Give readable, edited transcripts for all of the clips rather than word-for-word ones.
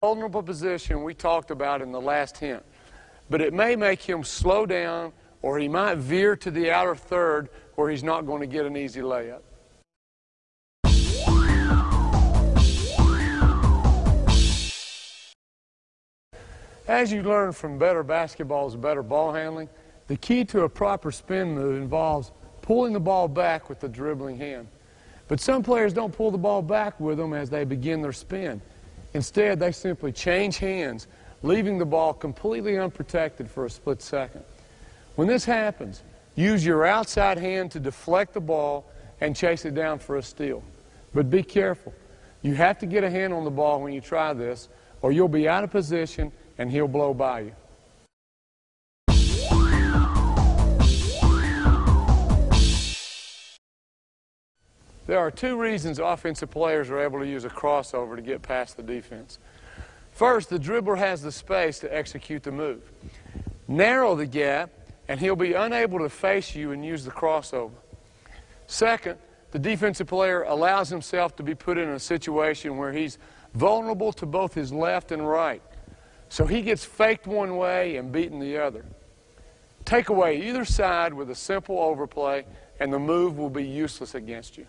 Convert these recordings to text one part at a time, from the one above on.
vulnerable position we talked about in the last hint, but it may make him slow down, or he might veer to the outer third where he's not going to get an easy layup. As you learn from better basketballs and better ball handling, the key to a proper spin move involves pulling the ball back with the dribbling hand. But some players don't pull the ball back with them as they begin their spin. Instead, they simply change hands, leaving the ball completely unprotected for a split second. When this happens, use your outside hand to deflect the ball and chase it down for a steal. But be careful. You have to get a hand on the ball when you try this, or you'll be out of position and he'll blow by you. There are two reasons offensive players are able to use a crossover to get past the defense. First, the dribbler has the space to execute the move. Narrow the gap, and he'll be unable to face you and use the crossover. Second, the defensive player allows himself to be put in a situation where he's vulnerable to both his left and right. So he gets faked one way and beaten the other. Take away either side with a simple overplay, and the move will be useless against you.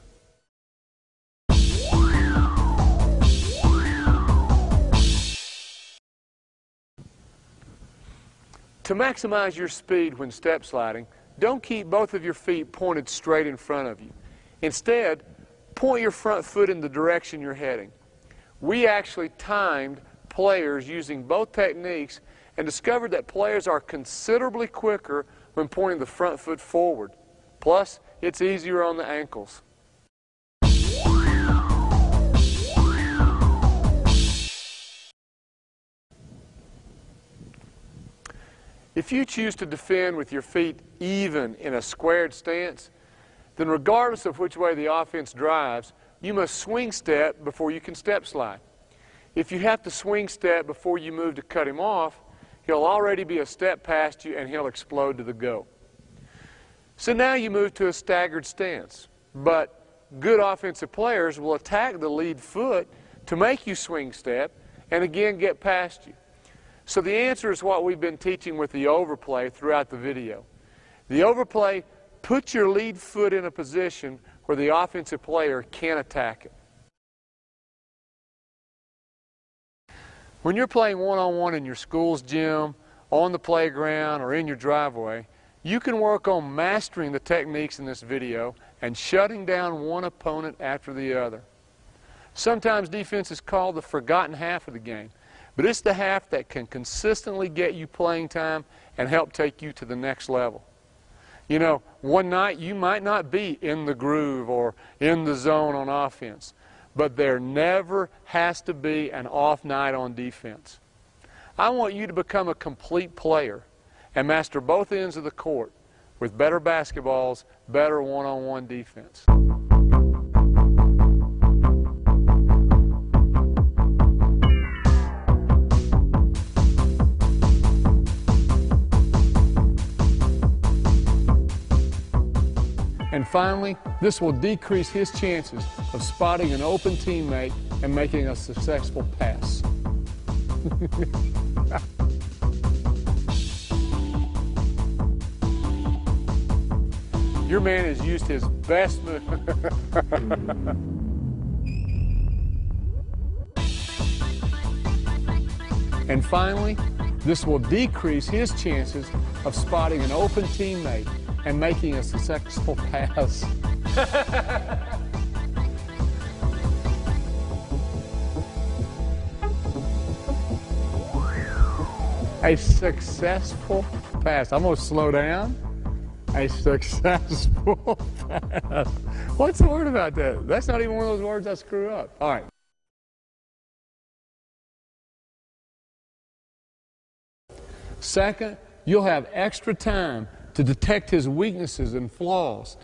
To maximize your speed when step sliding, don't keep both of your feet pointed straight in front of you. Instead, point your front foot in the direction you're heading. We actually timed players using both techniques and discovered that players are considerably quicker when pointing the front foot forward. Plus, it's easier on the ankles. If you choose to defend with your feet even in a squared stance, then regardless of which way the offense drives, you must swing step before you can step slide. If you have to swing step before you move to cut him off, he'll already be a step past you and he'll explode to the go. So now you move to a staggered stance, but good offensive players will attack the lead foot to make you swing step and again get past you. So the answer is what we've been teaching with the overplay throughout the video. The overplay puts your lead foot in a position where the offensive player can't attack it. When you're playing one-on-one in your school's gym, on the playground, or in your driveway, you can work on mastering the techniques in this video and shutting down one opponent after the other. Sometimes defense is called the forgotten half of the game. But it's the half that can consistently get you playing time and help take you to the next level. You know, one night you might not be in the groove or in the zone on offense, but there never has to be an off night on defense. I want you to become a complete player and master both ends of the court with better basketballs, better one-on-one defense. And finally, this will decrease his chances of spotting an open teammate and making a successful pass. Your man has used his best move. And finally, this will decrease his chances of spotting an open teammate and making a successful pass. A successful pass. I'm going to slow down. A successful pass. What's the word about that? That's not even one of those words I screw up. All right. Second, you'll have extra time to detect his weaknesses and flaws.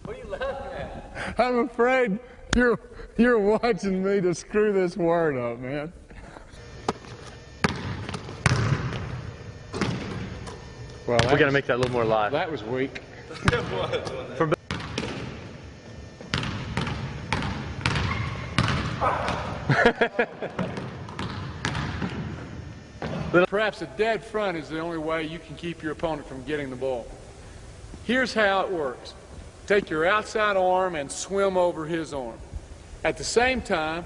What are you laughing at? I'm afraid you're watching me to screw this word up, man. Well, we got to make that a little more live. That was weak. From Perhaps a dead front is the only way you can keep your opponent from getting the ball. Here's how it works. Take your outside arm and swim over his arm. At the same time,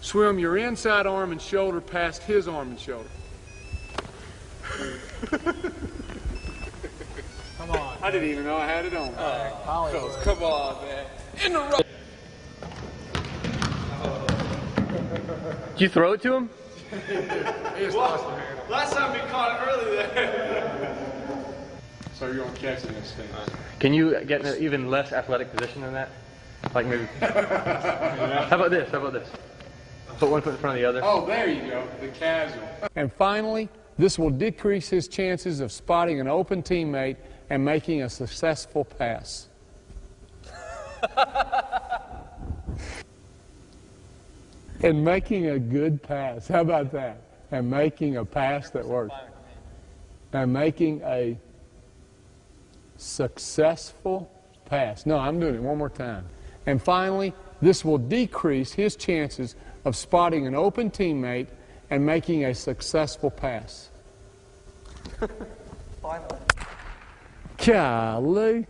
swim your inside arm and shoulder past his arm and shoulder. Come on. I didn't even know I had it on. Come on, man. In the row. Did you throw it to him? Last time we caught it early there. So you're going to catch it this thing. Can you get in an even less athletic position than that? Like maybe. How about this? How about this? Put one foot in front of the other. Oh, there you go, the casual. And finally, this will decrease his chances of spotting an open teammate and making a successful pass. And making a good pass. How about that? And making a pass that works. And making a successful pass. No, I'm doing it one more time. And finally, this will decrease his chances of spotting an open teammate and making a successful pass. Finally. Golly.